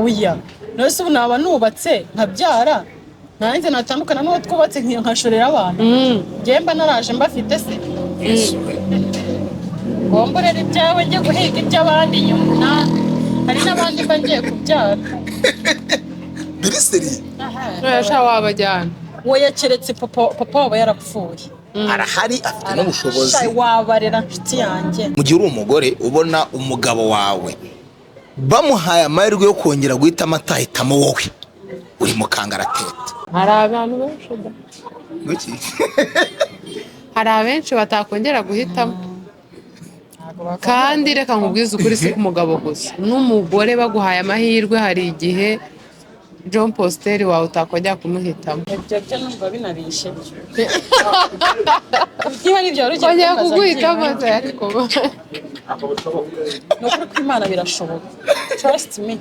oya nose ubu naba nubatse nkabyara nanjye natandukana n'uwo twubatse nkashorera abana ngemba naraje mbafite se ngomborera ibyawe njye guhiga iby'abandi nyuma hari n'abandi mba ngiye kubyara biriseri Urasha wabajyana uwo yakeretse papa waba yarapfuye arahari afite n'ubushobozi wabarera nshuti yanjye mu gihe uri umugore ubona umugabo wawe bamuhaye amahirwe yo kongera guhitamo atahitamo wowe uri mu kangaratete hari abantu benshi hari abenshi batakongera guhitamo kandi reka nkubwize ukuri si k'umugabo gusa n'umugore baguhaye amahirwe hari igihe John Posteri wawe utakongera kumuhitamo ibyo numva binabishe niba ari ibyo wari ugiye kongera kuguhitamo ariko ni ukuri ko Imana birashoboka trust me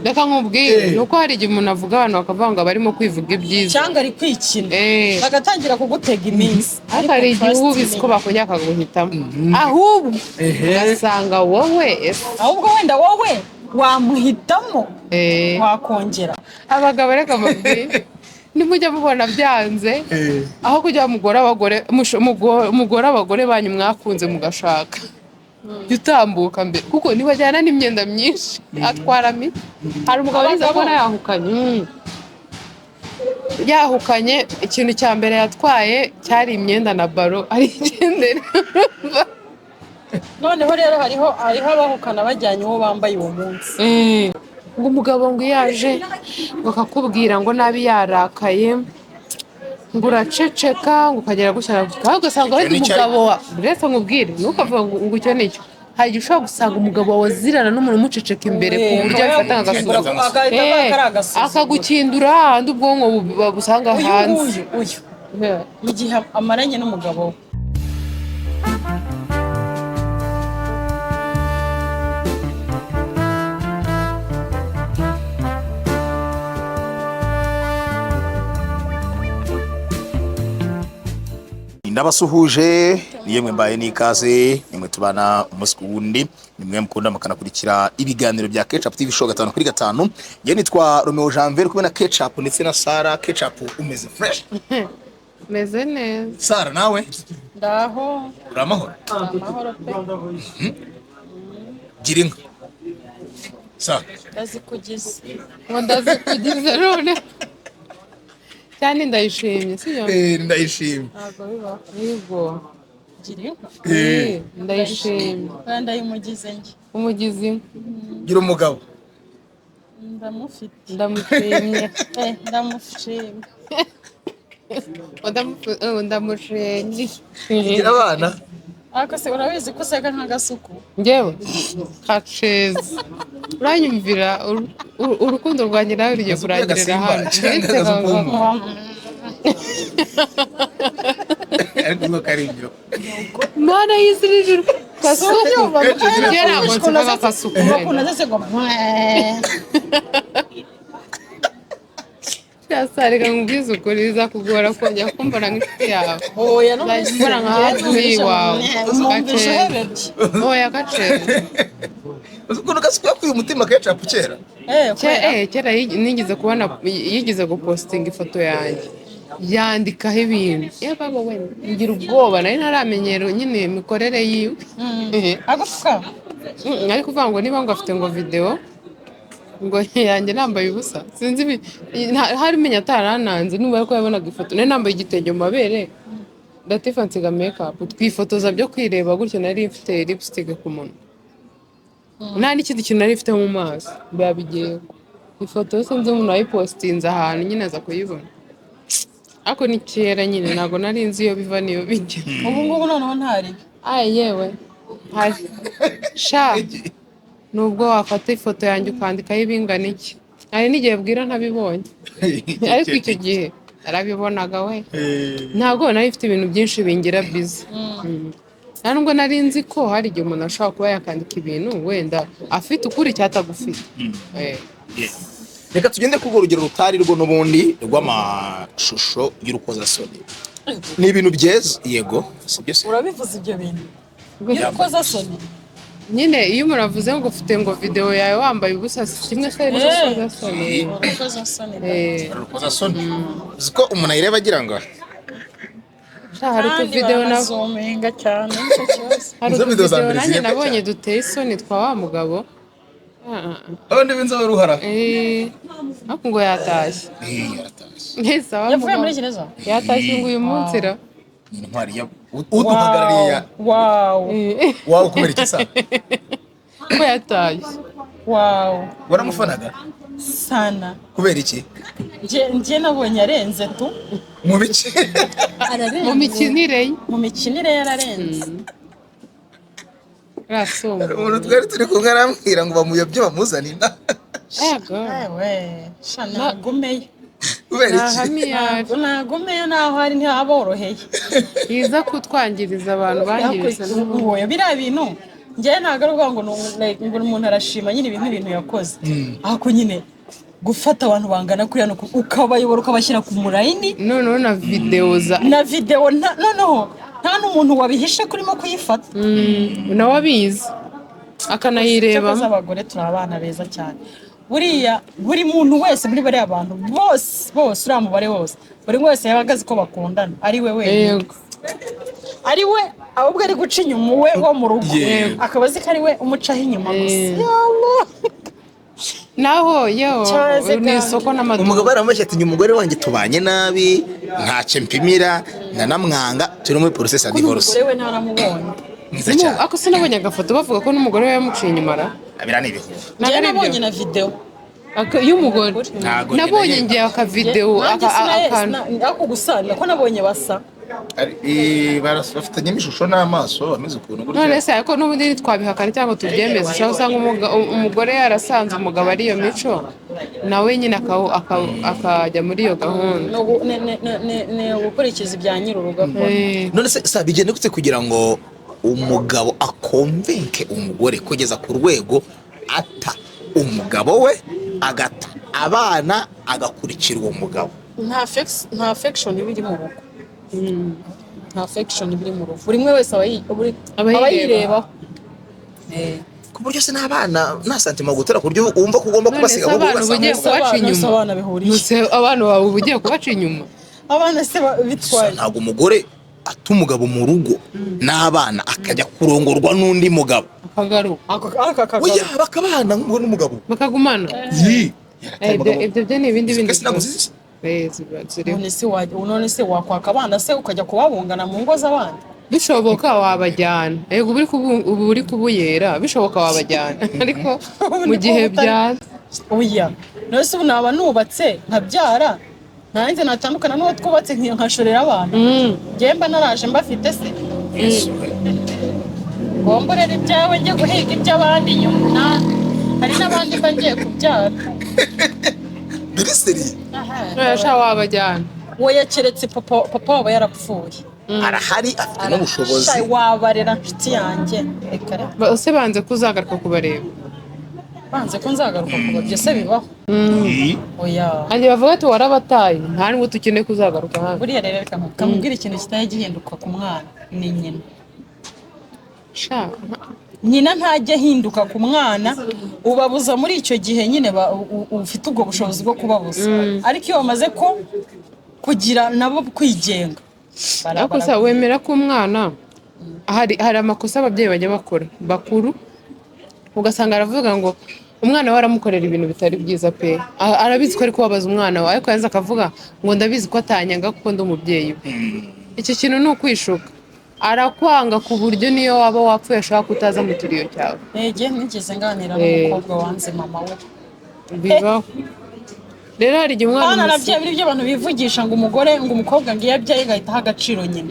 reka nkubwire nuko hari igihe umuntu avuga abantu bakavuga ngo barimo kwivuga ibyiza cyangwa ari kwikina bagatangira kugutega iminsi ariko hari igihe uba ubizi ko bakongera bakaguhitamo ahubwo ugasanga wowe ahubwo wenda wowe wamuhitamo wakongera abagabo reka mubwire nimujya mubona byanze aho kujya mugora abagore banyu mwakunze mugashaka utambuka mbere kuko nibajyana n'imyenda myinshi atwara miti hari umugabo wize abona yahukanye ikintu cya mbere yatwaye cyari imyenda na baro arigendera noneho rero hariho abahukana bajyanye uwo bambaye uwo munsi ngo umugabo ngo yaje bakakubwira ngo nabi yarakaye ngo uraceceka ngo ukagera gushyira aho ugasanga ari umugabo wa uretse nkubwire ntukavuga ngo icyo nicyo hari igihe ushobora gusanga umugabo wawe zirana n'umuntu umuceceka imbere ku buryo bifata agasuzuguro akagukindura ahandi ubwonko babusanga hanze mu gihe amaranye n'umugabo we ndabasuhuje niyemwe mbaye n'ikaze nimwe tubana umunsi ku wundi nimwe mukunda mukanakurikira ibiganiro bya Ketchup TV show 5/5 nge nitwa Romeo Janvier kumwe na Ketchup ndetse na Sara. Ketchup umeze fresh meze neza Sara nawe ndaho uramahoro pe gira inka Sara ndazikugize none cyane ndayishimye sibyo ndayishimye ntabwo biba yego gira inka ndayishimye kandi ayimugize njye umugizi gira umugabo ndamufite ndamushimye ndamushimye gira abana ariko se urabizi ko usega nk'agasuku njyewe kaceza uranyumvira urukundo rwanjye nawe rugiye kurangirira hano ariko ngo karibyo mana y'izirije kasuku njye ntabwo nsigaga kasuku bakunda se ngo cyasarega nkubwiza ukuri bizakugora kongera kumbona nk'inshuti yawe oya no mbona nka hafi iwawe oya gaceza ukuntu gasukuye kuyu mutima Ketchup kera kera nigeze kubona yigeze gupostinga ifoto yanjye yandikaho ibintu baba we ngira ubwoba nari ntaramenyero nyine imikorere yiwe agufuka ariko uvuga ngo niba ngo afite ngo video ngo yanjye nambaye ubusa sinzi hari menya atarananze nuba ko yabonaga ifoto nari nambaye igitenge mu mabere ndatifa nsiga makeup twifotoza byo kwireba gutyo nari mfite lipstick ku munwa nta n'ikindi kintu nari mfite mu maso babigiye ifoto sinzi umuntu wayipostinze ahantu nyine aza kuyibona ariko ni kera nyine ntabwo nari nzi iyo biva niyo bijya ubu ngubu noneho ntari yewe sha nubwo wafata ifoto yanjye ukandikaho ibingana iki hari n'igihe bwira ntabibonye ariko icyo gihe narabibonaga we ntabwo nari mfite ibintu byinshi bingira bizi nta nubwo nari nzi ko hari igihe umuntu ashobora kuba yakandika ibintu wenda afite ukuri cyatagufite reka tugende ku rugero rutari rwo n'ubundi rw'amashusho y'urukozasoni ni ibintu byeze yego sibyo se urabivuze ibyo bintu y'urukozasoni nyine iyo umuntu avuze ngo ufite ngo video yawe wambaye ubusa si kimwe se n'urukozasoni. urukozasoni uzi ko umuntu ayireba agira ngo Hari utuvideo na zomenga cyane nicyo kibazo. hari Izo video za utuvideo mbere nanjye zireba nabonye cyane. duteye isoni twa wa mugabo. abandi b'inzobe ruhara Ariko ngo yatashye. yaratashye Neza wa Yavuye muri mugabo. gereza. Yatashye ngo uyu munsi ra. intwari ya uduhagarariye Wow. wawe kubera iki sa Ko yatashye. Wow. waramufanaga Sana. kubera iki Nje nabonye arenze tu. mu bice Mu mikinire ye. Mu mikinire yararenze. Rasumba. umuntu twari turi kumwe arambwira ngo bamuyobye bamuzanira Ego. Ewe, shana nagumeye. kubera iki Nahamiyari. Nagumeye naho hari ntihaboroheye. Yiza kutwangiriza abantu bangiriza n'ubu. Uwoya biriya bintu njyewe ntabwo ari ukuvuga ngo umuntu arashima nyine ibintu yakoze. Ariko nyine gufata abantu bangana kuriya ukabayobora ukabashyira ku murayini Noneho na video za na video noneho nta n'umuntu wabihishe kurimo kuyifata. nawe abizi akanayireba. Cyakoze abagore turi abana beza cyane. Buriya buri muntu wese muri bariya bantu bose uriya mubare wose buri wese yabaga azi ko bakundana ari we wenyine. Yego. Ari we ahubwo ari guca inyuma we wo mu rugo Yego. akaba azi ko ari we umucaho inyuma gusa. Naho yo Cyaze ni kandi. isoko n'amaduka. umugabo aramubeshya ati umugore wanjye tubanye nabi ntacyo mpimira ndanamwanga turi muri process ya divorce Umugore we ntaramubonye. mwiza cyane Ako sinabonye agafoto bavuga ko n'umugore we yamuciye inyuma ra. abira ni ibihuha Njye nabonye na video. Y'umugore. Ntago Nabonye nyine ngiye akavideo Nanjye akantu. ako gusana ko nabonye basa. bafitanye n'ishusho n'amaso ameze ukuntu gutya None se ariko n'ubundi twabihakana cyangwa tubyemeze cyangwa usanga umugore yarasanze umugabo ari iyo mico nawe nyine akajya muri iyo gahunda. Ni ugukurikiza ibya nyir'urugo akora. none se sa bigende gute kugira ngo umugabo akonvenke umugore kugeza ku rwego ata umugabo we agata abana agakurikira uwo mugabo Nta affection iba iri mu rugo. Nta affection iba iri mu rugo. Buri umwe wese aba yirebaho. ku buryo se n'abana nta santima gutera ku buryo wumva ko ugomba kubasiga None se ahubwo abana ubugiye ugasanga kubaca inyuma. Abana bihuriye. Abana bawe uba ugiye kubaca inyuma. Abana se bitwaye. ntabwo umugore ata umugabo mu rugo n'abana akajya kurongorwa n'undi mugabo Akagaruka. oya bakabana n'umugabo Bakagumana. Ibyo byo ni ibindi bindi. Ese ntabwo uzizi? Ziriho. None se wakwaka abana se ukajya kubabungana mu ngo z'abandi. Bishoboka wabajyana. Yego ubu uri kubuyera bishoboka wabajyana. Ariko mu gihe bya Oya. None se ubu naba nubatse nkabyara nanjye natandukana n'uwo twubatse nkashorera abantu. Njye mba naraje mbafite se. Ngomborera ibyawe njye guhiga iby'abandi nyuma. Hari n'abandi mba ngiye kubyara. minisitiri Sha wabajyana. Uwo yakeretse papa waba yarapfuye. arahari afite n'ubushobozi Sha wabarera nshuti yanjye. Reka reka. Bose banze kuzagaruka kubareba. Banze ko nzagaruka kuba byose bibaho. Oya. Andi bavuga ati warabataye nta nubwo tukeneye kuzagaruka hano. Buriya rero reka kamubwira ikintu kitajya gihinduka ku mwana ni nyina. Sha Nyina ntajya ahinduka ku mwana ubabuza muri icyo gihe nyine ufite ubwo bushobozi bwo kubabuza. Ariko iyo bamaze ko kugira nabo kwigenga. ariko sa wemera ko umwana hari amakosa ababyeyi bajya bakora bakuru ugasanga aravuga ngo umwana we aramukorera ibintu bitari byiza pe arabizi ko ari kubabaza umwana we ariko yaza akavuga ngo ndabizi ko atanyanga kuko ndi umubyeyi we. Icyo kintu ni ukwishuka arakwanga ku buryo niyo waba wapfuye ashaka kutaza mu kiriyo cyawe. Nigeze nganira n'umukobwa wanze mama we. Bibaho rero hari igihe umwana arabyaye biri byo abantu bivugisha ngo umukobwa ngo iyo abyaye agahita aha agaciro nyina.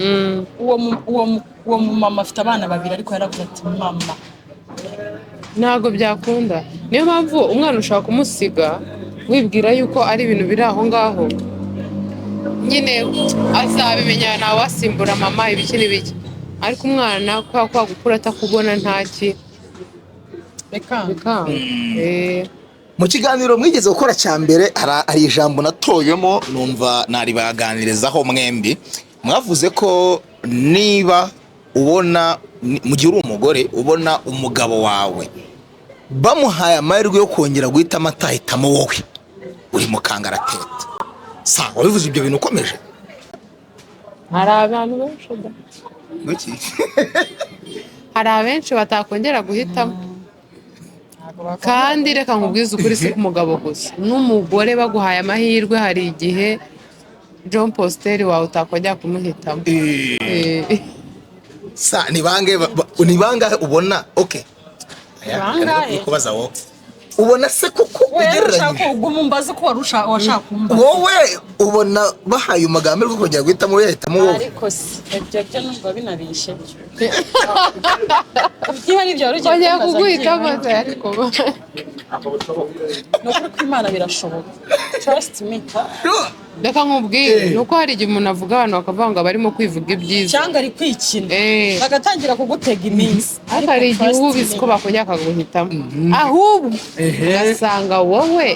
Uwo mama afite abana babiri ariko yaravuze ati mama ntabwo byakunda. Niyo mpamvu umwana ushaka kumusiga wibwira yuko ari ibintu biri aho ngaho nyine azabimenya nawe wasimbura mama ibiki n'ibiki ariko umwana kwa gukura atakubona ntaki bikanga. mu kiganiro mwigeze gukora cya mbere hari ijambo natoyemo numva naribaganirizaho mwembi mwavuze ko niba ubona mu gihe uri umugore umugore ubona umugabo wawe bamuhaye amahirwe yo kongera guhitamo atahitamo wowe uri mu kangaratete sa wabivuze ibyo bintu ukomeje hari abantu benshi Nuki? hari abenshi batakongera guhitamo kandi reka nkubwize ukuri si ku mugabo gusa n'umugore baguhaye amahirwe hari igihe John Posteri wawe utakongera kumuhitamo sa ni bangahe ubona okay bangahe kubaza wowe ubona se kuko ugereranyije umumbaze ko washaka kumbaza wowe ubona bahaye umugambi rwo kongera guhitamo yahitamo wowe ariko si ibyo numva binabishe niba ari ibyo wari ugiye kongera kumbaza kuguhitamo ariko ni ukuri ko Imana birashoboka trust me reka nkubwire nuko hari igihe umuntu avuga abantu bakavuga ngo barimo kwivuga ibyiza cyangwa ari kwikina Eh. bagatangira kugutega iminsi ariko hari igihe uba ubizi ko bakongera bakaguhitamo ahubwo ugasanga wowe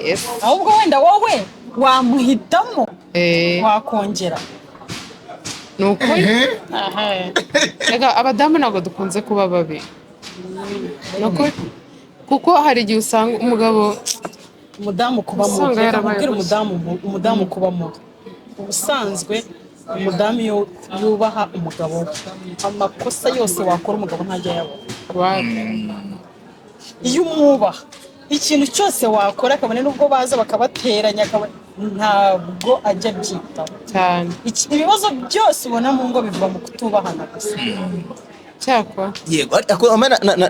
ahubwo wenda wowe wamuhitamo wakongera ni ukuri reka abadamu ntabwo dukunze kuba babi ni ukuri kuko hari igihe usanga umugabo umudamu kuba mubi Usanga yarabaye reka umudamu kuba mubi ubusanzwe umudamu iyo yubaha umugabo we amakosa yose wakora umugabo ntajya yabona iyo umwubaha ikintu cyose wakora akabone n'ubwo baza bakabateranya ntabwo ajya abyitaho cyane ibibazo byose ubona mu ngo biva mu kutubahana gusa cyakora yego ariko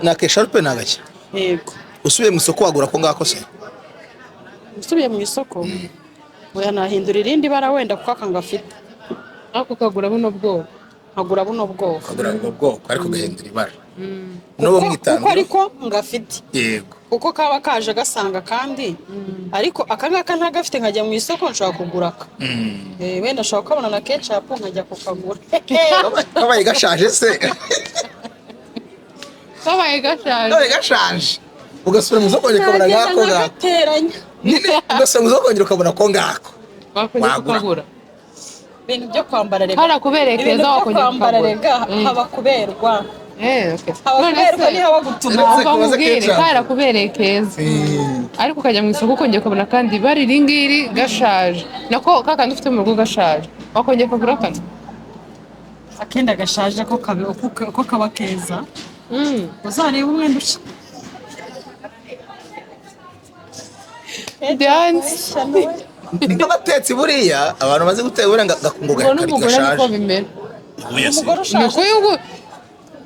na kesharupe nagake yego usubiye mu isoko wagura ko ngako se usubiye mu isoko oya nahindura irindi bara wenda kuko aka ngafite ariko ukagura buno bwoko nkagura buno bwoko kagura ubwo bwoko ariko gahindura ibara n'uwo kuko mwitandiro ariko ngafite yego kuko kaba kaje gasanga kandi ariko aka ngaka ntagafite nkajya mu isoko nshobora kugura aka wenda nshobora kubona na ketchup nkajya kukagura kabaye gashaje se kabaye gashaje kabaye gashaje ugasubira mu isoko ukabona ngako ngako gateranya ugasubira mu isoko ukabona ko ngako wakongera kukagura ibintu byo kwambara rega hara kuberekeza ibintu byo wakongera kwambara kukagura rega haba kuberwa okay. haba kuberwa niho bagutuma Uretse kubaza bamubwire ketchup. kara kubereye keza ariko ukajya mu isoko ukongera ukabona kandi bari iringiri gashaje nako kakandi ufite mu rugo gashaje wakongera kugura kane akenda gashaje ko kaba keza uzareba umwenda uca dance niko batetsi buriya abantu bazi gutera uburenga gakungu ubwo n'umugore niko bimera umugore ushaje niko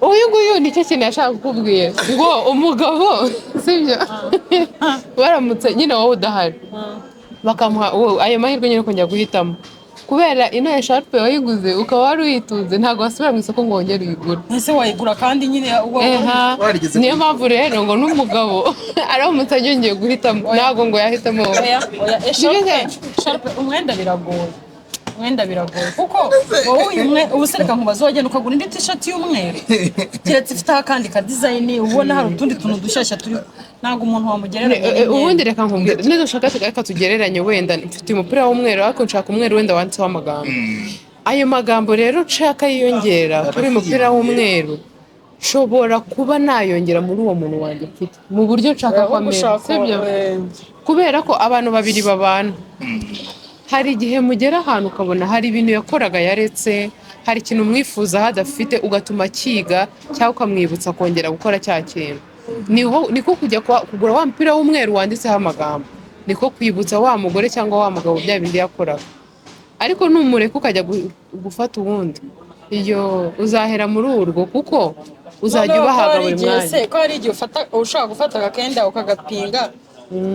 uyu nguyu nicyo kintu yashaka kukubwira ngo umugabo sibyo baramutse nyine wowe udahari bakamuha ayo mahirwe nyine kongera guhitamo kubera ino esharupe wayiguze ukaba wari uyitunze ntabwo wasubira mu isoko ngo wongere uyigure ese wayigura kandi nyine niyo mpamvu rero ngo n'umugabo aramutse yongeye guhitamo ntabwo ngo yahitamo umwenda biragoye kuko wowe ubu se reka nkubaze wagenda ukagura indi t-shirt y'umweru keretse ifiteho akandi ka design ubona hari utundi tuntu dushyashya turi ntabwo umuntu wamugereranya ubundi reka nkubwire niba ushaka reka tugereranye wenda mfite umupira w'umweru ariko nshaka umweru wenda wanditseho amagambo ayo magambo rero nshaka yiyongera kuri uyu mupira w'umweru nshobora kuba nayongera muri uwo muntu wanjye mfite mu buryo nshaka ko amera sibyo kubera ko abantu babiri babana hari igihe mugera ahantu ukabona hari ibintu yakoraga yaretse hari ikintu umwifuza hadafite ugatuma akiga cyangwa ukamwibutsa kongera gukora cya kintu niko kujya kugura wa mupira w'umweru wanditseho amagambo niko kwibutsa wa mugore cyangwa wa mugabo bya bindi yakoraga ariko numureka ukajya gufata uwundi iyo uzahera muri urwo kuko uzajya ubahaga buri mwanya ko hari igihe ushaka gufata agakenda ukagapinga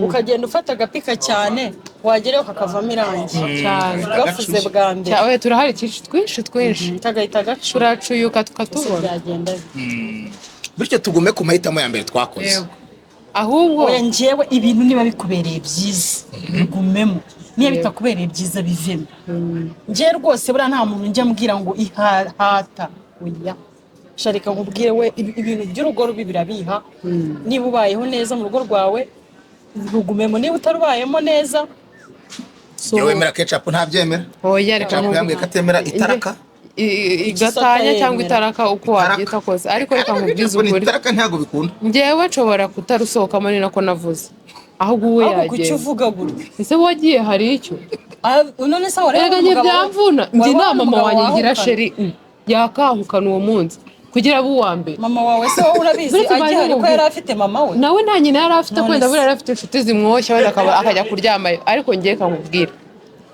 ukagenda ufata agapika cyane wageraho kakavamo irangi cyane gafuze bwa mbere turahari twinshi kagahita gacu turacuyuka tukatubona byagenda bityo tugume ku mahitamo ya mbere twakoze ahubwo njyewe ibintu niba bikubereye byiza bigumemo niba bitakubereye byiza bivemo njye rwose buriya nta muntu njya mbwira ngo ihata oya sharika nkubwire we ibintu by'urugo rubi birabiha niba ubayeho neza mu rugo rwawe rugumemo niba utarubayemo neza yewe wemera ketchup ntabyemera oya reka yambwiye ko atemera itaraka igatanya cyangwa itaraka uko wabyita kose, ariko reka nkubwize ukuri itaraka ntabwo bikunda. njyewe nshobora kutarusohokamo ni nako navuze, ahubwo uwe ahubwo kuki yagenda. uvuga gutya Ese wagiye hari icyo none se wareba erega njye byamvuna njye inama mama wanjye ngira sheri yakahukana uwo munsi kugira abe uwa mbere. mama wawe se wowe urabizi agihari ko yari afite mama we nawe nta nyina yari afite, kwenda buriya yari afite inshuti zimwoshya wenda akajya kuryamayo, ariko ngiye kankubwira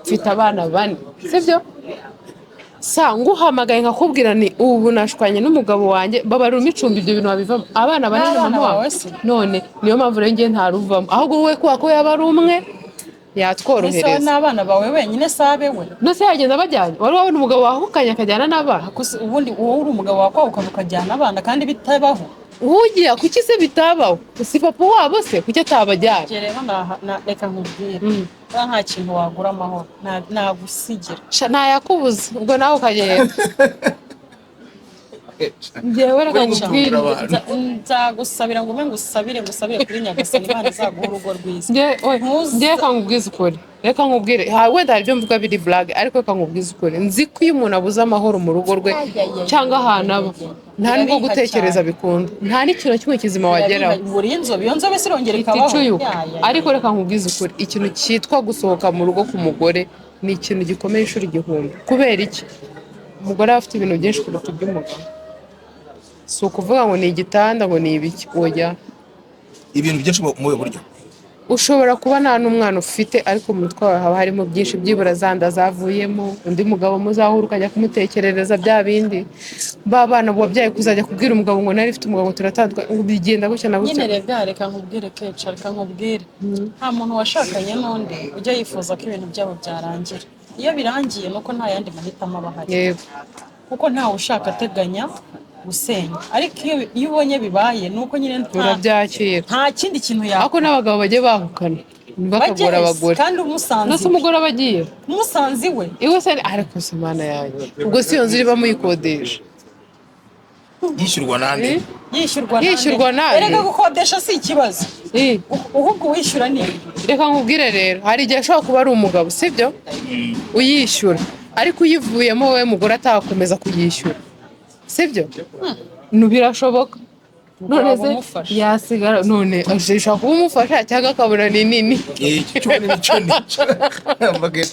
mfite abana 4 sibyo nguhamagaye nkakubwira ni ubu nashwanye n'umugabo wanjye babarura imicumbi, ibyo bintu babivamo abana 4 mama wawe none niyo mpamvu rero ngiye ntaruvamo, ahubwo wowe ko yaba ari umwe yatworohereza. ese n'abana bawe wenyine sabe we nose yagenda bajyanye, wari wabona umugabo wahukanye akajyana n'abana? ubundi wowe uri umugabo wakwahukana ukajyana abana kandi bitabaho ugiye kuki se bitabaho? Si papa wabo se kuki atabajyana? rero reka nkubwire nta kintu wagura amahoro nagusigira ntayakubuza ubwo nawe ukagenda. njyewe reka nkubwire nzagusabira ngo ngusabire kuri Nyagasani Imana izaguha urugo rwiza. njyewe reka nkubwize ukuri, reka nkubwire wenda hari ibyo mvuga biri blague, ariko reka nkubwize ukuri nzi ko iyo umuntu abuze amahoro mu rugo rwe cyangwa ahantu aba nta nubwo gutekereza bikunda, nta n'ikintu kimwe kizima wageraho. buriya iyo nzobe sirongera ikabaho. ariko reka nkubwize ukuri ikintu cyitwa gusohoka mu rugo k'umugore ni ikintu gikomeye inshuro 1000. kubera iki? umugore aba afite ibintu byinshi kuruta iby'umugabo. si ukuvuga ngo ni igitanda ngo ni ibiki, oya ibintu byinshi mu buryo ushobora kuba nta n'umwana ufite, ariko mu mutwe wawe haba harimo byinshi, byibura zanda zavuyemo, undi mugabo muzahura ukajya kumutekerereza bya bindi, ba bana wabyaye kuzajya kubwira umugabo ngo nari mfite umugabo turatandukanye, bigenda gutya na gutya. nyine reka nkubwire Keca, reka nkubwire nta muntu washakanye n'undi ujya yifuza ko ibintu byabo byarangira. iyo birangiye nuko nta yandi mahitamo aba ahari. yego kuko ntawe ushaka ateganya gusenya, ariko iyo ubonye bibaye nuko nyine urabyakira, nta kindi kintu yakora. ariko n'abagabo bagiye bahukana bakagora abagore kandi umusanze nose umugore aba agiye umusanze iwe iwe se, ariko se mana yanjye ubwo si iyo nzu iba muyikodesha yishyurwa nande? yishyurwa nande? erega gukodesha si ikibazo, ahubwo wishyura ni. reka nkubwire rero hari igihe ashobora kuba ari umugabo sibyo uyishyura, ariko uyivuyemo wowe mugore atakomeza kuyishyura sibyo birashoboka. none se yasigara none ashaka kuba umufasha cyangwa akabona ni nini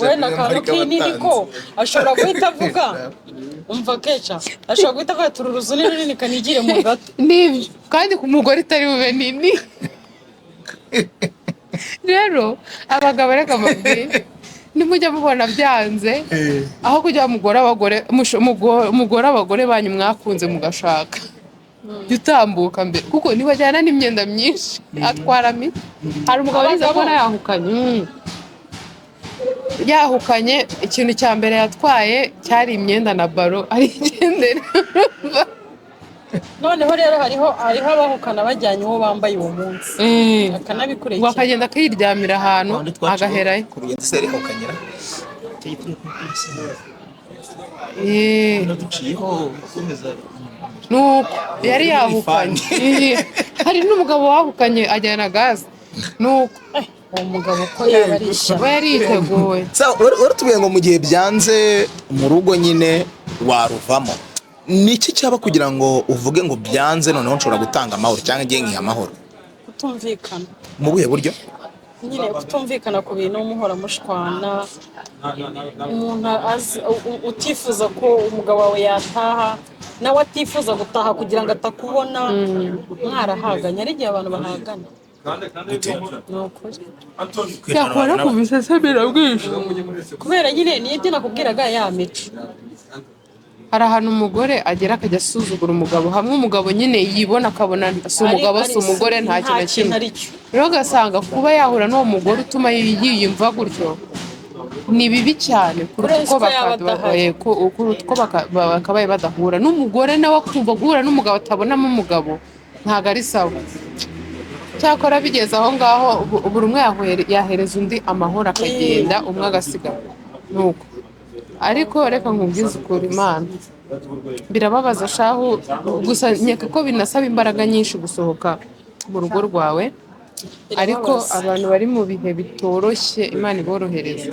wenda akantu k'inini ko ashobora guhita avuga umva Keca ashobora guhita avuga turi uruzu nini kanigire mu gato nibyo, kandi ku mugore itari bube nini. rero abagabo reka mubwire nimujya mubona byanze aho kujya umugore abagore banyu mwakunze mugashaka jya utambuka mbere, kuko ntibajyana n'imyenda myinshi atwara miti. hari umugabo wize kubona yahukanye ikintu cya mbere yatwaye cyari imyenda na baro arigendera. noneho rero hariho abahukana bajyanye uwo bambaye uwo munsi akanabikurikira akagenda akiryamira ahantu agaherayo. nuko yari yahukanye hari n'umugabo wahukanye ajyana gaze nuko uwo mugabo ko yari yiteguye. waratubwiye ngo mu gihe byanze mu rugo nyine waruvamo, ni iki cyaba kugira ngo uvuge ngo byanze noneho nshobora gutanga amahoro cyangwa ngiye nkiha amahoro? kutumvikana. mu buhe buryo? nyine kutumvikana ku bintu muhora mushwana, umuntu utifuza ko umugabo wawe yataha nawe atifuza gutaha kugira ngo atakubona mwarahaganye. ari igihe abantu bahagana cyakora ku bisesemera bwinshi kubera nyine nibyo nakubwiraga ya mico. hari ahantu umugore agera akajya asuzugura umugabo, hamwe umugabo nyine yibona akabona si umugabo si umugore nta kintu kimwe. rero ugasanga kuba yahura n'uwo mugore utuma yiyumva gutyo ni bibi cyane kuruta uko bakabaye badahura. n'umugore nawe akumva guhura n'umugabo atabonamo umugabo ntabwo ari sawa. cyakora bigeze aho ngaho buri umwe yahereza undi amahoro akagenda, umwe agasigara nuko. ariko reka nkubwize ukuri Imana birababaza shahu, gusa nyeka ko binasaba imbaraga nyinshi gusohoka mu rugo rwawe ariko abantu bari mu bihe bitoroshye Imana iborohereza.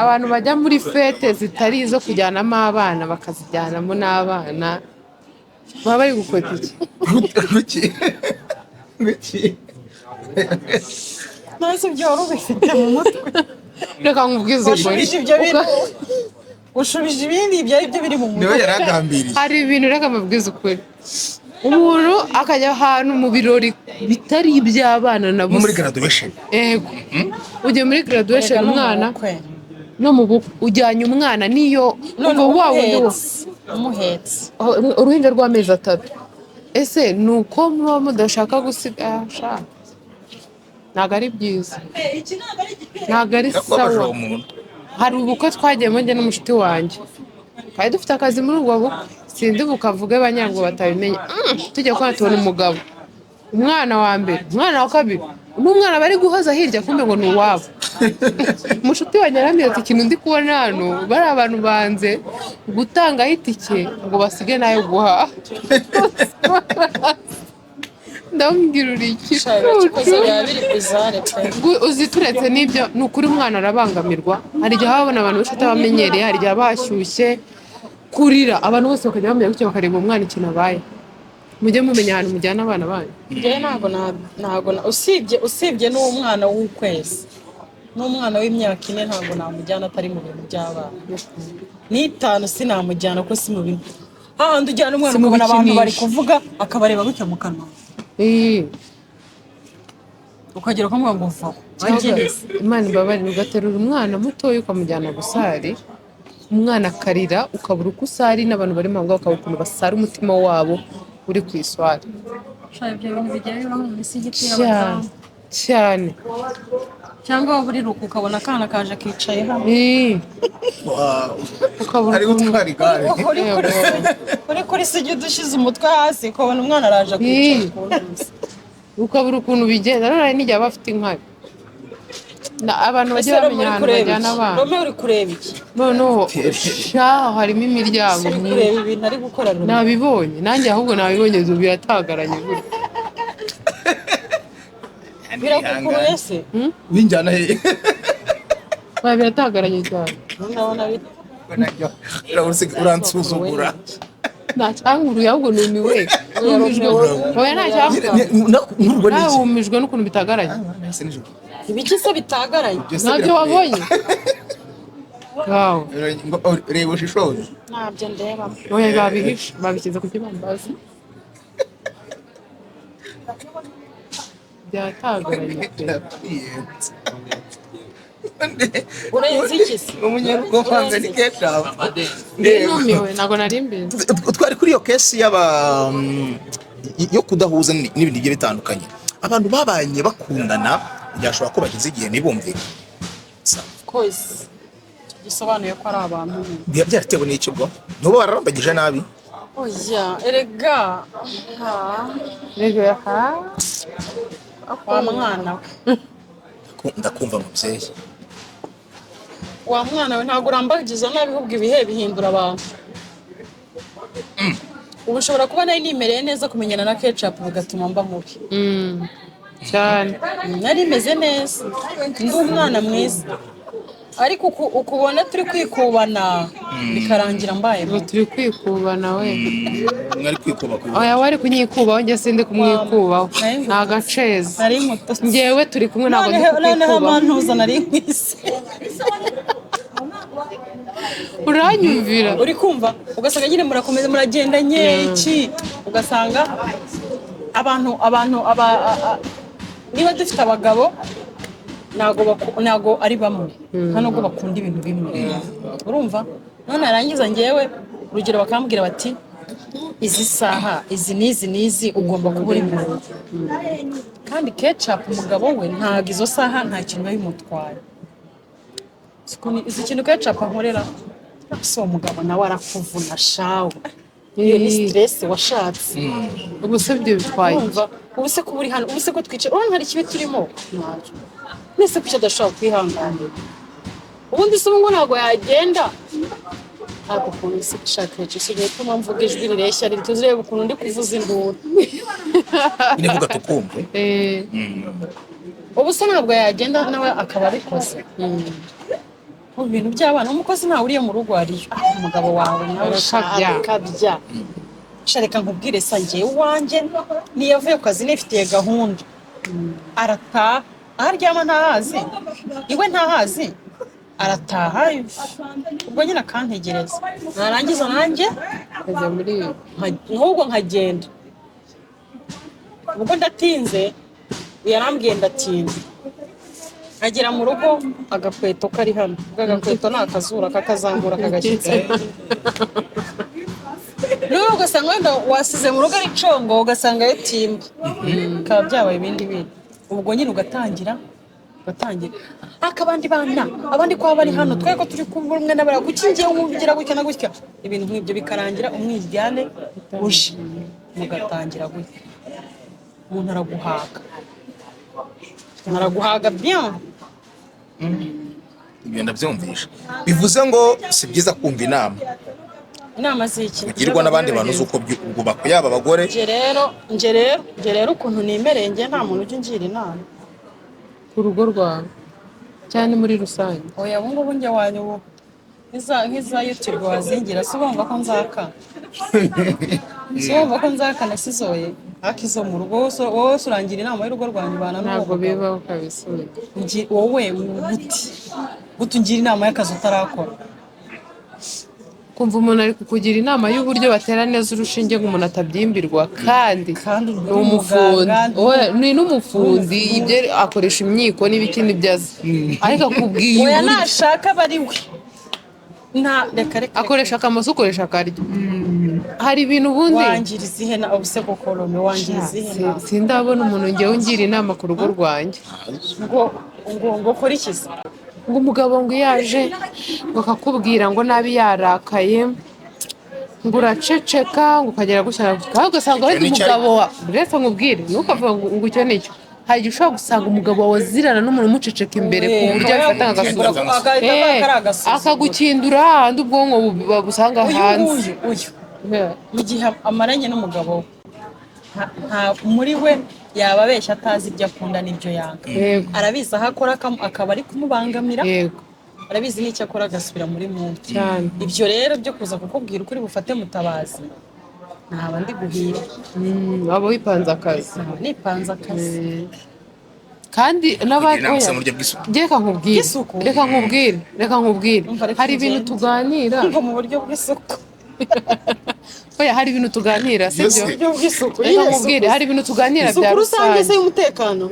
Abantu bajya muri fete zitari izo kujyanamo abana bakazijyanamo n'abana baba bari gukwepa iki? ntazi ibyo wari ubifite mu mutwe Reka nkubwize ukuri. washubije ibyo bintu ushubije ibindi ibyo ari byo biri mu niwe mutwe yaragambiriye. Hari ibintu reka mbabwize ukuri. Umuntu akajya ahantu mu birori bitari iby'abana na nko muri busa. graduation Yego. Ugiye muri graduation Erega no mu umwana bukwe. no mu bukwe ujyanye umwana niyo none umva wa wundi wo umuhetse uruhinja rw'amezi 3. Ese ni uko muba mudashaka gusiga shaka ntabwo ari byiza, ntabwo ari yakubabaje sawa. uwo muntu. Hari ubukwe twagiyemo njye n'umushuti wanjye twari dufite akazi muri ubwo bukwe sindi bukavuge banyango batabimenya. Tujya kubona tubona umugabo, umwana wa mbere, umwana wa kabiri n'umwana bari guhoza hirya kumbe ngo ni uwabo. Umushuti wanjye arambwira ati ikintu ndi kubona hano bari abantu banze gutangaho itike ngo basige nayo guhaha. Ndamubwira uri ikicucu. Uzi turetse n'ibyo ni ukuri umwana arabangamirwa. Hari igihe habona abantu benshi atabamenyereye, hari igihe bashyushye kurira abantu bose bakajya bamenya gutyo bakareba umwana ikintu abaye. Mujye mumenya ahantu mujyana abana banyu. njyewe ntabwo usibye n'umwana w'ukwezi n'umwana w'imyaka 4 ntabwo namujyana atari mu bintu by'abana. 5 sinamujyana ko si mu bintu hahandi ujyana umwana ukabona abantu bari kuvuga akabareba gutya mu kanwa ukagera ukamubwira ngo vaho. Imana ibabarire ugaterura umwana mutoya ukamujyana gusari, umwana akarira ukabura uko usari n'abantu bari mu ngo bakabura ukuntu basara umutima wabo uri ku iswari. ibyo bintu bijya bibaho mu misigiti Cyane y'abazamu cyane. cyangwa buri ruku ukabona akana kaje kicaye hano Ukabura ari ukuntu gutwara igare. uri kuri sigi udushize umutwe hasi ukabona umwana araje kwicara ku ntuzi. ukabura ukuntu bigenda. None n'igihe aba afite inkari abantu bajya bamenya ahantu bajyana abana. Rome uri kureba iki? Noneho shaho harimo imiryango Uri kureba ibintu ari gukora Rome? nabibonye nanjye, ahubwo nabibonye ubu biratagaranye gutya. Birakukuruye se? Winjyana he? Biratagaranye cyane. Ndabona uransuzugura. Nta cyanguruye ahubwo numiwe. Oya nta cyanguruye. Nawe wumijwe n'ukuntu bitagaranye. ibiki se bitagaranye? Ntabyo wabonye? Wow. Reba ushishoze. Ntabyo ndeba. Oya babihishe, babishyize ku kibambazi. Byatagaranye. Urenze iki se? Umunyarugo wanze ni ketchup. Numiwe ntabwo nari mbizi. Twari kuri iyo kesi yo kudahuza n'ibindi bigiye bitandukanye. Abantu babanye bakundana byashobora ko bagize igihe ntibumvikane. Kozi gisobanuye ko ari abantu. Biba byaratewe n'iki bwo? Ntuba bararambagije nabi? Oya erega Rega wa mwana we Ndakumva mubyeyi. wa mwana we ntabwo urambagiza nabi ahubwo ibihe bihindura abantu. Ubu ushobora kuba nari nimereye neza kumenyana na ketchup bigatuma mba mubi cyane. nari meze neza ndi umwana mwiza ariko ukubona turi kwikubana bikarangira mbaye Ngo turi kwikubana we. Mwari kwikuba ku. Oya wari kunyikubaho njye sindi kumwikubaho. Nta gaceza. nari muto Njyewe turi kumwe ntabwo ndi noneho kukwikubaho. amantuza nari nkwise Uranyumvira? uri kumva ugasanga nyine murakomeza muragenda nyeki ugasanga abantu niba dufite abagabo ntago ari bamwe nta nubwo bakunda ibintu bimwe urumva. None arangiza njyewe urugero bakambwira bati izi saha izi n'izi ugomba kuba uri mu rugo, kandi ketchup umugabo we ntabwo izo saha nta kintu biba bimutwaye. Izi kintu ketchup ankorera si uwo mugabo nawe arakuvuna shawe. Iyo ni stress washatse. Ubu se ibyo bitwaye. Ubu se kuba uri hano, ubu se ko twicaye urabona hari ikibi turimo nese kuki adashobora kwihanganira. Ubundi se ngo ntabwo yagenda ariko ukuntu isi gushaka icyo usigaye tuma mvuga ijwi rireshya rituzi reba ukuntu ndi kuvuza induru nyine vuga tukumve. ubu se ntabwo yagenda nawe akaba abikoze mu bintu by'abana. Umukozi ntawe uriye mu rugo ariyo umugabo wawe nawe akabya. Shareka nkubwire sa njyewe uwanjye niyo avuye ku kazi nifitiye gahunda arataha, aho aryama ntahazi, iwe ntahazi, arataha ubwo nyine akantegereza, narangiza nanjye kujya muri nk'ubwo nkagenda. Ubwo ndatinze yarambwiye ndatinze, agera mu rugo agakweto kari hano, agakweto ni akazura kakazamura kagashyitse n'ubu ugasanga wenda wasize mu rugo ari congo ugasanga yo timba, bikaba byabaye ibindi bintu. Ubwo nyine ugatangira akabandi bana abandi kwa bari hano twego turi kumwe umwe n'abara gukingiye umugira gutya na gutya, ibintu nk'ibyo bikarangira umwiryane uje mugatangira gutya, umuntu araguhaga bien. Ibyo ndabyumvisha, bivuze ngo si byiza kumva inama z'iki ugirwa n'abandi bantu z'uko bwubaka yaba abagore. nje rero ukuntu nimereye njye nta muntu ujya ungira inama ku rugo rwawe cyane muri rusange. oya ubu ngubu njye wanyu ubu nk'iza YouTube wazingira si ubumva ko nzakana sizoye ariko izo mu rugo wowe urangira inama y'urugo rwanyu bana ntabwo bibaho kabisa. wowe guti ungira inama y'akazi utarakora. Kumva umuntu ari kukugira inama y'uburyo batera neza urushinge ngo umuntu atabyimbirwa kandi ni umufundi n'umufundi ibyo akoresha imyiko n'ibiki n'ibyazi ariko akubwiye oya nashaka bari we reka akoresha akamoso ukoresha akaryo. Hari ibintu ubundi wangiriza ihena ubuse kokorome wangiriza ihena sindabona umuntu ngewe ungira inama ku rugo rwanjye ngo kora ikiza ngo umugabo ngo yaje ngo akakubwira ngo nabi yarakaye ngo uraceceka ngo ukagera gushyira kandi ugasanga wenda umugabo wa uretse nkubwire ntukavuga ngo icyo nicyo. Hari igihe ushobora gusanga umugabo wawe azirana n'umuntu umuceceka imbere ku buryo afata agasuzuguro akagukindura ahandi ubwonko busanga hanze. Mu gihe amaranye n'umugabo nta muri we yaba abeshya atazi ibyo akunda n'ibyo yanga. Arabizi aho akora akaba ari kumubangamira, arabizi n'icyo akora agasubira muri muntu. Ibyo rero byo kuza kukubwira ukuri bufate mutabazi ntaba ndi guhira waba wipanze akazi. Nipanze akazi kandi reka nkubwire hari ibintu tuganira mu buryo bw'isuku. Oya hari ibintu tuganira sibyo buryo bw'isuku. Reka nkubwire hari ibintu tuganira bya rusange se y'umutekano.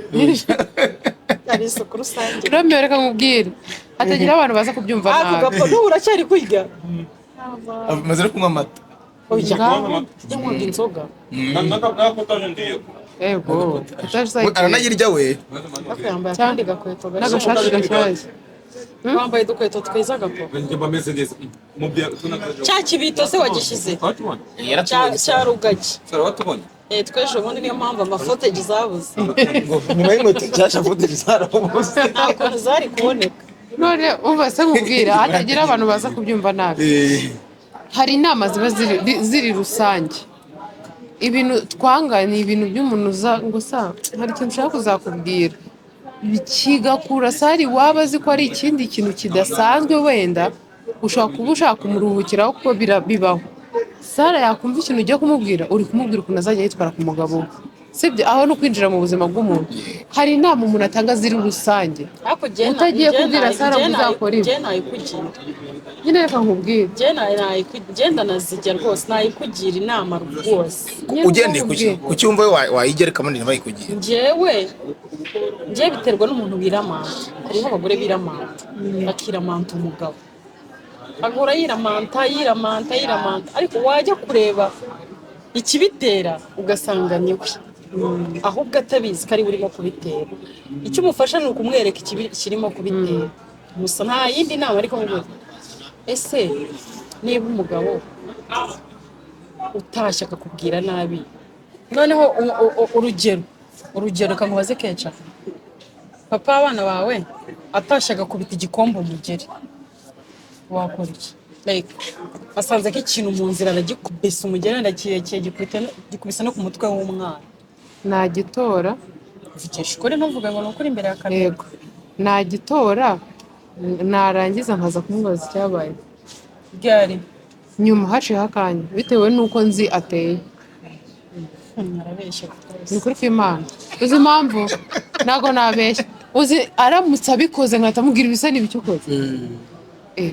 Ari isuku rusange. Romeo reka nkubwire hatagira abantu baza kubyumva nabi. Avuga ko n'ubu uracyari kwiga. Amaze kunywa amata. Cyangwa inzoga. Yego. Aranayirya we. Cyangwa gakweto n'agashati gashyashya. Wambaye dukweto twiza gapo. Cya kibito se wagishyize. Cya rugagi. Twejo ubundi niyo mpamvu amafotage zabuze. Nyuma y'inkweto cyasha fotage zarabuze. Ntabwo zari kuboneka. None umva se nkubwira hatagira abantu baza kubyumva nabi. Hari inama ziba ziri rusange. Ibintu twanga ni ibintu by'umuntu ngo sa hari ikintu ushaka kuzakubwira kigakura sari waba azi ko ari ikindi kintu kidasanzwe wenda ushobora kuba ushaka kumuruhukiraho kuko bibaho. Sara yakumva ikintu ugiye kumubwira uri kumubwira ukuntu azajya yitwara ku mugabo we sibyo aho no kwinjira mu buzima bw'umuntu. Hari inama umuntu atanga ziri rusange utagiye kubwira Sara ngo uzakora ibi nyine reka nkubwire genda nazijya rwose nayikugira inama rwose ugendeye ku cyumva wayigereka muri bayikugira. Njyewe biterwa n'umuntu wiramanta. Hariho abagore biramanta bakiramanta umugabo agora yiramanta ariko wajya kureba ikibitera ugasanga niwe ahubwo atabizi ko ari burimo kubitera. Icyo umufasha ni ukumwereka kirimo kubitera gusa nta yindi nama ariko ngo ese niba umugabo utashye akakubwira nabi noneho urugero kamubaze kenshi papa abana bawe atashye agakubita igikombe umugeri wakora iki? Like asanze ko ikintu mu nzira aragikubise umugeri ndakirekeye gikubise no ku mutwe w'umwana nagitora vugisha ukuri ntuvuge ngo ni ukuri imbere ya kamera. yego nagitora narangiza nkaza kumubaza icyabaye Ryari? nyuma haciyeho akanya bitewe n'uko nzi ateye. Arabeshya Ni ukuri kw'Imana uzi impamvu ntabwo nabeshya uzi aramutse abikoze nkahita amubwira ibisa n'ibiki ukoze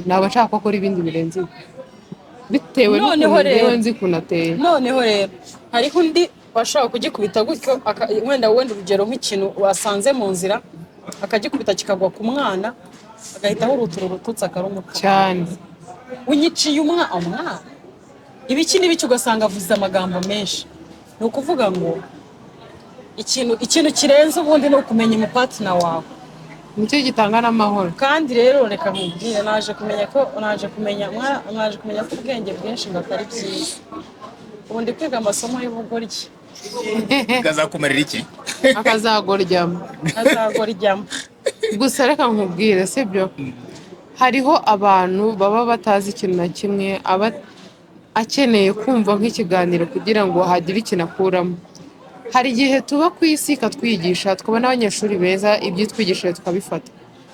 naba nshaka ko akora ibindi birenze ibi. Bitewe Noneho n'ukuntu rero- njyewe nzi ukuntu ateye. noneho rero hariho undi washobora kugikubita gutyo wenda urugero nk'ikintu wasanze mu nzira akagikubita kikagwa ku mwana agahita ahurutura urututsi akarumuta cyane unyiciye umwana ibiki n'ibiki ugasanga avuze amagambo menshi. Ni ukuvuga ngo ikintu kirenze ubundi ni ukumenya umupatina wawe, nicyo gitanga n'amahoro. kandi rero reka nkubwire naje kumenya ko ubwenge bwinshi ngo atari byiza. Ubu ndi kwiga amasomo y'ubugoryi kazakumarira iki? akazagoryamo azagoryamo. gusa reka nkubwire sibyo hariho abantu baba batazi ikintu na kimwe aba akeneye kumva nk'ikiganiro kugira ngo hagire ikintu akuramo. Hari igihe tuba ku isi ikatwigisha tukabona abanyeshuri beza ibyo twigishije tukabifata,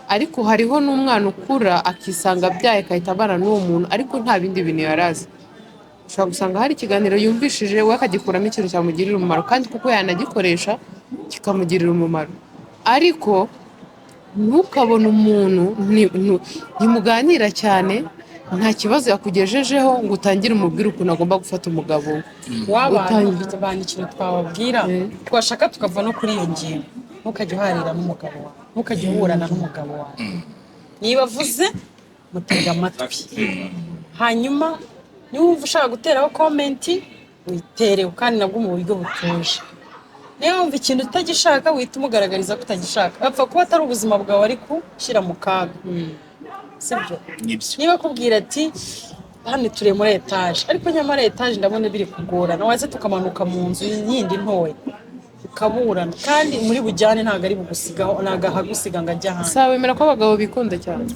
ariko hariho n'umwana ukura akisanga abyaye akahita abana n'uwo muntu ariko nta bindi bintu yari azi. Ushobora gusanga hari ikiganiro yumvishije we akagikuramo ikintu cyamugirira umumaro kandi kuko yanagikoresha kikamugirira umumaro, ariko ntukabone umuntu ntimuganira cyane nta kibazo yakugejejeho ngo utangire umubwire ukuntu agomba gufata umugabo we. Wabana bana ikintu twababwira twashaka tukava no kuri iyo ngingo. Ntukajya uharira n'umugabo wawe, ntukajya uburana n'umugabo wawe. Niba avuze mutega amatwi, hanyuma niba wumva ushaka guteraho komenti witerewe kandi nabwo mu buryo butuje. Niba wumva ikintu utagishaka wihita umugaragariza ko utagishaka, apfa kuba atari ubuzima bwawe ari gushyira mu kaga. Sibyo? Niba akubwira ati hano turi muri etaje ariko nyamara etaje ndabona biri kugorana, waze tukamanuka mu nzu yindi ntoya ukaburana kandi muri bujyane ntabwo ari bugusigaho, ntabwo ahagusiga ngo ajya hanze. Saba wemera ko abagabo bikunda cyane?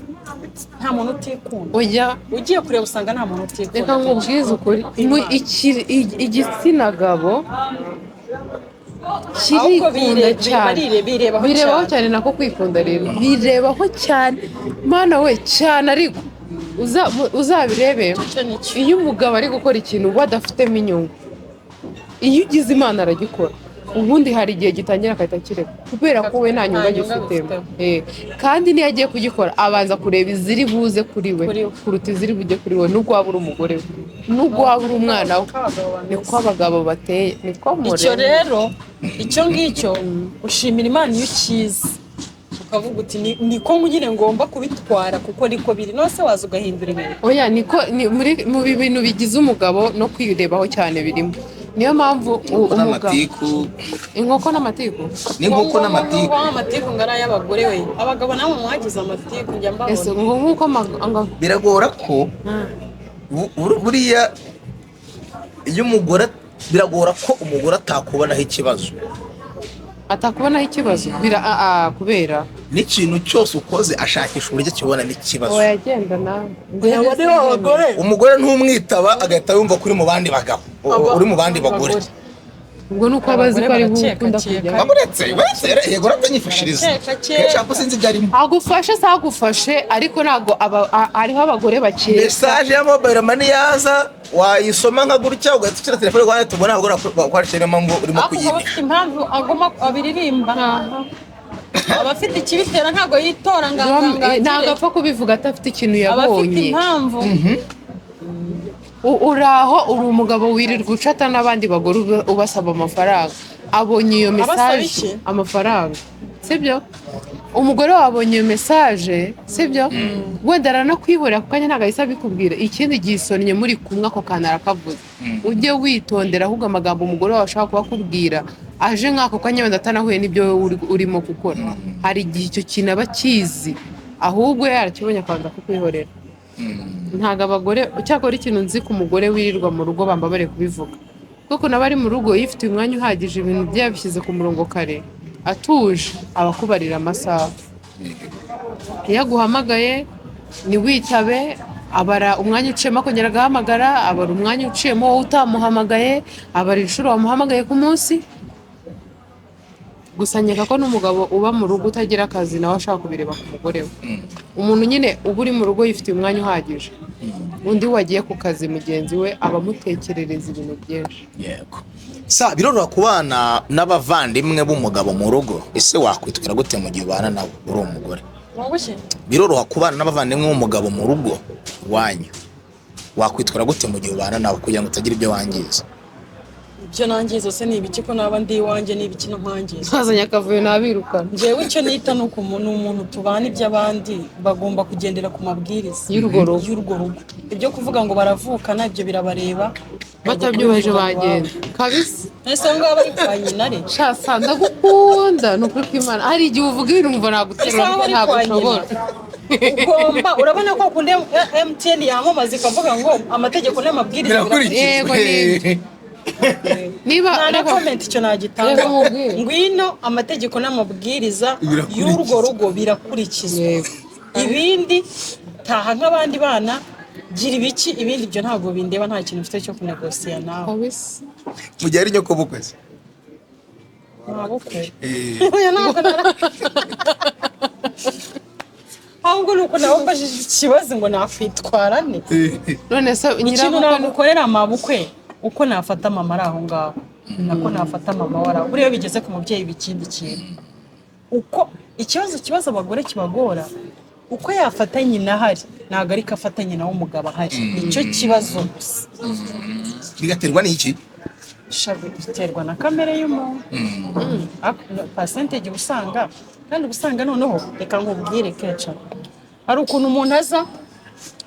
Nta muntu utikunda. Oya, ugiye kureba usanga nta muntu utikunda. reka nkubwize ukuri igitsina gabo kirikunda cyane, birebaho cyane nako kwikunda rero birebaho cyane mana we cyane, ariko uzabirebe iyo umugabo ari gukora ikintu uba adafitemo inyungu, iyo ugize imana aragikora, ubundi hari igihe gitangira agahita kireka kubera ko we nta nyungu agifitemo. Kandi niyo agiye kugikora abanza kureba iziri buze kuri we kuruta iziri bujye kuri we, nubwo waba uri umugore we nubwo waba uri umwana we, niko abagabo bateye, niko mureba. Icyo rero icyo ngicyo ushimira Imana iyo ukizi ukavuga uti niko nyine ngomba kubitwara kuko niko biri, nose waza ugahindura ibintu. Oya niko mu bintu bigize umugabo no kwirebaho cyane birimo. Niyo mpamvu umugabo inkoko n'amatiku n'inkoko n'amatiku amatiku ngara y'abagore we, abagabo nabo mwagize amatiku njya mbabona. Ese nkuko biragora ko buriya iyo umugore biragora ko umugore atakubonaho ikibazo, atakubonaho ikibazo kubera n'ikintu cyose ukoze ashakisha uburyo kibona n'ikibazo. Yagenda nawe umugore ntumwitaba agahita yumva ko uri mu bandi bagabo, uri mu bandi bagore. ubwo nuko abazi ko ari gukunda kujya bamuretse yego ratanyifashiriza kenshi sinzi ibyo arimo agufashe sagufashe, ariko ntago ariho abagore bakeye. message ya mobile money yaza wayisoma nka gutya ugahita ushyira telefone rwawe tubona abagore bakwandikira impamvu urimo kuyinisha. Impamvu agoma abiririmba abafite ikibitera ntago yitora ntago apfa kubivuga atafite ikintu yabonye. Abafite impamvu uraho uri umugabo wirirwa ucata n'abandi bagore ubasaba amafaranga, abonye iyo message amafaranga, sibyo? Umugore wabonye iyo message, sibyo? Wenda aranakwihorera kuko ntago ahise abikubwira, ikindi gisonnye muri kumwe ako kana arakavuze. Ujye witondera ahubwo amagambo umugore wawe ashaka kubakubwira aje nk'ako kanya wenda atanahuye n'ibyo urimo gukora, hari igihe icyo kintu aba kizi ahubwo yarakibonye akabanza kukwihorera. Ntago abagore cyakora ikintu nzi ku mugore wirirwa mu rugo bambabare kubivuga, kuko nabari mu rugo yifite umwanya uhagije ibintu byabishyize ku murongo kare atuje abakubarira amasaha. Iyo aguhamagaye ntiwitabe, abara umwanya uciyemo akongera agahamagara, abara umwanya uciyemo wowe utamuhamagaye, abara inshuro wamuhamagaye ku munsi, gusa nkeka ko n'umugabo uba mu rugo utagira akazi nawe ashaka kubireba ku mugore we. Umuntu nyine uba uri mu rugo yifitiye umwanya uhagije, undi wagiye ku kazi mugenzi we aba amutekerereza ibintu byinshi. Yego. Sa biroroha kubana n'abavandimwe b'umugabo mu rugo, ese wakwitwara gute mu gihe ubana nawe uri umugore? Biroroha kubana n'abavandimwe b'umugabo mu rugo wanyu, wakwitwara gute mu gihe ubana nawe kugira ngo utagira ibyo wangiza? Ibyo nangiza se ni ibiki ko naba ndi iwanjye n'ibiki no nkangiza? Ntazanye akavuyo nabirukana. Njyewe icyo nita ni umuntu tubana iby'abandi bagomba kugendera ku mabwiriza y'urwo rugo. Ibyo kuvuga ngo baravukana ibyo birabareba, batabyubahije bagenda kabisa. ese ngo bari kwa nyina re Shasa ndagukunda nukuri kw'Imana, hari igihe uvuga ibintu umva naguterura ntabwo ushobora. Ugomba urabona ko kunde MTN yamamaza ikavuga ngo amategeko n'amabwiriza Yego niba na comment icyo nagitanga ngwino amategeko n'amabwiriza y'urwo rugo birakurikizwa, ibindi taha nk'abandi bana gira ibiki, ibindi byo ntabwo bindeba, nta kintu mfite cyo kunegosiya nawe kabisa. Mu gihe ari nyoko bukwezi ntabukwe ahubwo nuko nawe mbajije ikibazo ngo nakwitwara ne. None se ikintu nagukorera amabukwe uko nafata mama ari aho ngaho nako nafata mama wara buriya bigeze ku mubyeyi bikindi kintu. Uko ikibazo abagore kibagora uko yafata nyina ahari ntabwo ari kafata nyina w'umugabo ahari, nicyo kibazo gusa. Bigaterwa n'iki? Biterwa na kamere y'umuntu, percentage usanga kandi usanga noneho reka nkubwire keca hari ukuntu umuntu aza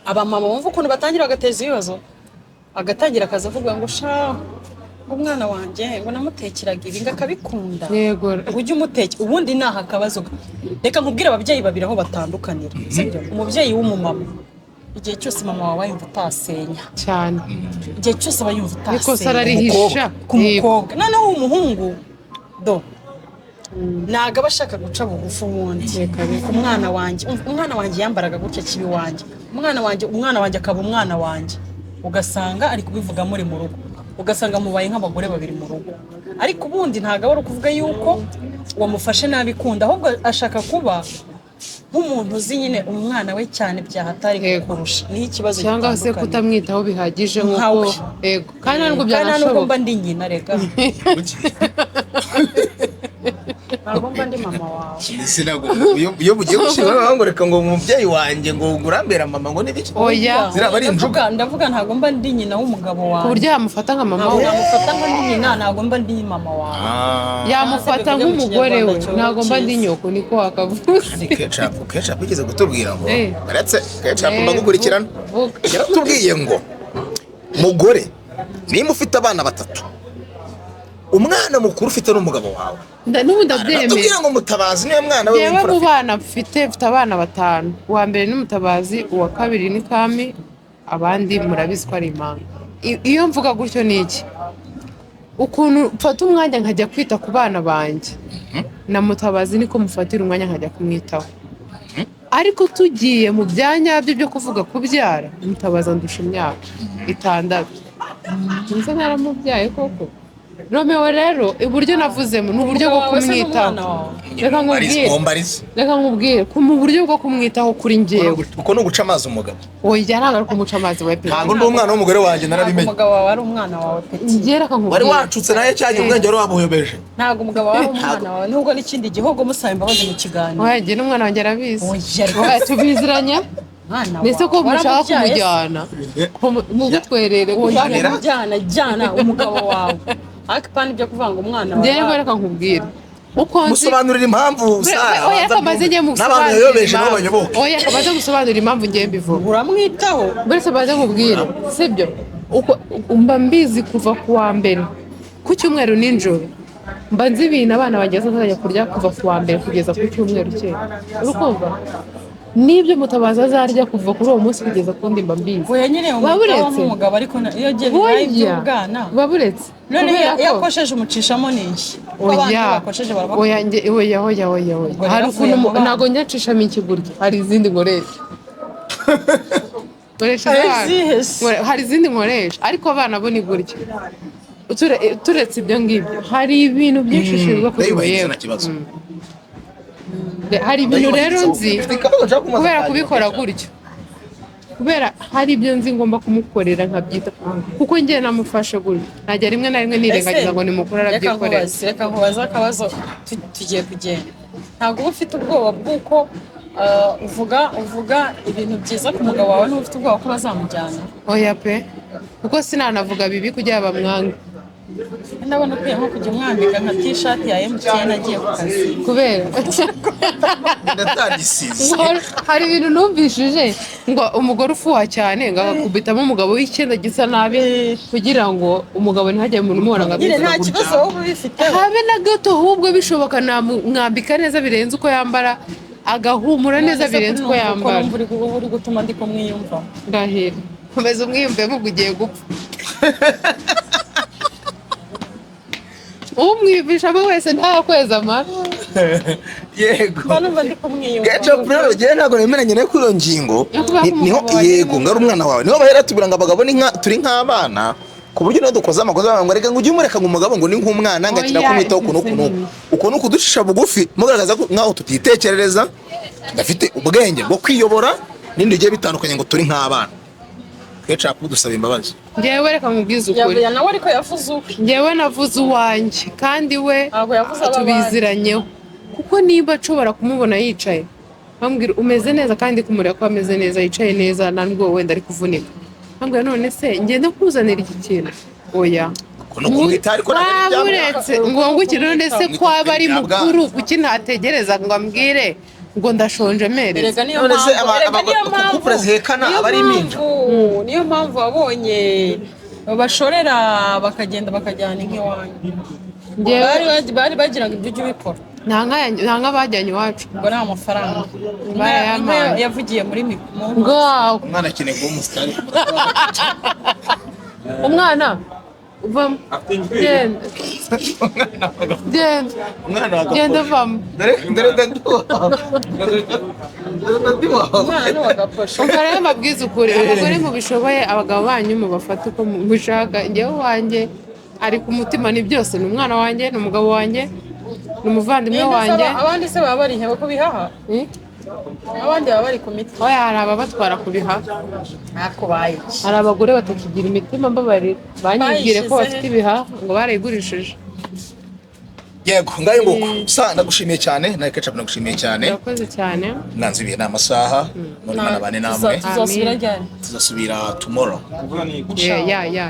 abamama bumva ukuntu batangira bagateza ibibazo, agatangira akaza avuga ngo sha umwana wanjye ngo namutekeraga ibi ngakabikunda, yego ujye umuteke ubundi naha akabazo. Reka nkubwire ababyeyi babiri aho batandukanira, sibyo? Umubyeyi w'umumama igihe cyose mama wawe yumva utasenya cyane, igihe cyose aba yumva utasenya, niko sararihisha ku mukobwa. Noneho umuhungu do ntago aba ashaka guca bugufi ubundi. Umwana wanjye yambaraga gutya kibi wanjye, umwana wanjye akaba umwana wanjye, ugasanga ari kubivuga muri mu rugo, ugasanga mubaye nk'abagore babiri mu rugo. Ariko ubundi ntago ari ukuvuga yuko wamufashe nabi kunda, ahubwo ashaka kuba nk'umuntu uzi nyine umwana we cyane byahatari kurusha. Niho ikibazo cyangwa se kutamwitaho bihagije nk'uko yego kandi ntabwo byanashoboka. Mba ndi nyina rega ntabwo mba ndi mama wawe. Iyo bugiye gushima ngo reka ngo umubyeyi wanjye ngo urambera mama ngo n'ibiki, oya ziraba ari injuga. Ndavuga ntabwo mba ndi nyina w'umugabo wawe, ku buryo yamufata nka mama we. Yamufata nka nyina, ntabwo mba ndi mama wawe. Yamufata nk'umugore we, ntabwo mba ndi nyoko, niko wakavuze. Ketchup bigeze kutubwira ngo baretse Ketchup mbagukurikirana, yaratubwiye ngo mugore niba ufite abana batatu, umwana mukuru ufite n'umugabo wawe, n'ubu ndabyemeye. Tubwira ngo Mutabazi niwe mwana we w'imfura. Yewe mu bana mfite abana 5, uwa mbere ni Mutabazi, uwa kabiri ni Kami, abandi murabizi ko ari impanga. Iyo mvuga gutyo ni iki? Ukuntu mfata umwanya nkajya kwita ku bana banjye na Mutabazi niko mufatira umwanya nkajya kumwitaho. Ariko tugiye mu byanyabyo byo kuvuga kubyara, Mutabazi andusha imyaka 6. Nzi naramubyaye koko. Romeo rero uburyo navuzemo n'uburyo bwo kumwitaho. Reka nkubwire mu buryo bwo kumwitaho kuri njyewe. Uko no guca amazi umugabo. Oya ntabwo kumuca amazi we pe. Ntabwo ndi umwana w'umugore wanjye narabimenye. Umugabo wawe ari umwana wawe pe. Ngera nkubwire. Wari wacutse naye cyane ubwenge wari wamuyobeje. Ntabwo umugabo wawe ari umwana wawe, nubwo n'ikindi gihugu musaba imbabazi mu kiganiro. Oya njye n'umwana wanjye arabizi. Oya tubiziranye. Nese ko mushaka kumujyana mu gutwerere jyana umugabo wawe. Akipana ibyo kuvanga umwana wawe. Njye reka nkubwire. Musobanurira impamvu saa. Oya kamaze njye musobanurira. Oya kamaze gusobanurira impamvu njye mbivuga. Uramwitaho. Bese baze nkubwire. Sibyo? Uko mba mbizi kuva ku wa mbere. Ku cyumweru ninjoro. Mba nzi ibintu abana bageze kuzajya kurya kuva ku wa mbere kugeza ku cyumweru cye. Urukumva? Nibyo Mutabazi azarya kuva kuri uwo munsi kugeza kundi mba mbizi. Oya nyine umugabo ariko iyo agiye by'ubwana. Baburetse. None yakosheje umucishamo n'iki? Oya. Hari ukuntu ntago njyacishamo ikigurya. Hari izindi nkoresha. Hari izindi nkoresha ariko abana bo ni gurya. turetse ibyo ngibyo hari ibintu byinshi ushinzwe kuri ndayubahiriza yewe nta kibazo. hari ibintu rero nzi Ufite ikibazo nshaka kumubaza kubera cyane. kubikora gutyo kubera hari ibyo nzi ngomba kumukorera nkabyita kuko njye namufashe gutyo najya rimwe na rimwe nirengagiza ngo nimukuru arabyikorera. reka nkubaze akabazo tugiye kugenda. Ntabwo uba ufite ubwoba bw'uko uvuga ibintu byiza ku mugabo wawe n'uba ufite ubwoba ko bazamujyana? Oya pe kuko sinanavuga bibi kugira bamwange Ndabona ukwiye nko kujya umwambika nka t-shirt ya MTN agiye ku kazi. kubera ndatandisize. hari ibintu numvishije ngo umugore ufuha cyane ngo agakubitamo umugabo w'icyenda gisa nabi kugira ngo umugabo ntihajye umuntu umubona ngo Nyine abizira nta gutya. kibazo wowe ubifiteho. habe na gato ahubwo bishoboka namwambika neza birenze uko yambara agahumura neza birenze uko yambara. Uri gutuma ndi kumwiyumva. ndahira komeza umwiyumvemo ubwo ugiye gupfa umwiyumvishamo wese ntakweza amara. Yego. Mba numva ndi kumwiyumva. Ketchup rero njyewe ntabwo nemeranya nayo kuri iyo ngingo. Yakubaho Niho umugabo wawe yego ngari umwana wawe. Niho bahera tubwira ngo abagabo ni turi nk'abana. Ku buryo niyo dukoze amakosa ngo reka ngo ujye umureka ngo umugabo ngo ni nk'umwana ngakira Oya, kumwitaho uko nuko dushisha bugufi mugaragaza ko nkaho tutitekerereza gafite ubwenge bwo kwiyobora n'indi bigiye bitandukanye ngo turi nk'abana. Ketchup dusaba imbabazi. Njyewe reka nkubwize ukuri Nawe ariko yavuze uko. njyewe navuze uwanjye kandi we Ntabwo yavuze ab'abandi. tubiziranyeho kuko niba nshobora kumubona yicaye bambwira umeze neza kandi kumureba ko ameze neza yicaye neza ntabwo wenda ari kuvunika bambwira none se ngenda kuzanira iki kintu oya uretse ngo ngukire none se ko aba ari mukuru kuki ntategereza ngo ambwire ngo ndashonje mereza. Erega niyo mpamvu wabonye bashorera bakagenda bakajyana nk'iwanyu. Bari bagiraga ibyo ujya ubikora. nta nka bajyanye iwacu Ngo ni amafaranga. Barayamaye. Inka yavugiye muri mikoro. ngaho umwana akeneye kuba umusitari. umwana uvamo genda genda Umwana genda vamo dore ndaduha. Umwana ni uwagaposha. umva rero mbabwize ukuri abagore mubishoboye abagabo banyu mubafate uko mushaka. njyewe wanjye ari ku mutima ni byose ni umwana wanjye ni umugabo wanjye ni umuvandimwe wanjye. Abandi se baba bari hebe ko bihaha? Abandi baba bari ku miti. oya hari ababatwara ku bihaha Ntako baye. hari abagore batakigira imitima mbabarira banyibwire ko bafite ibihaha ngo barayigurishije. Yego ngayo nguko sa ndagushimiye cyane nawe Ketchup ndagushimiye cyane. urakoze cyane Nanze ibihe n'amasaha muri mana bane namwe Tuzasubira ryari? tuzasubira tomorrow. ya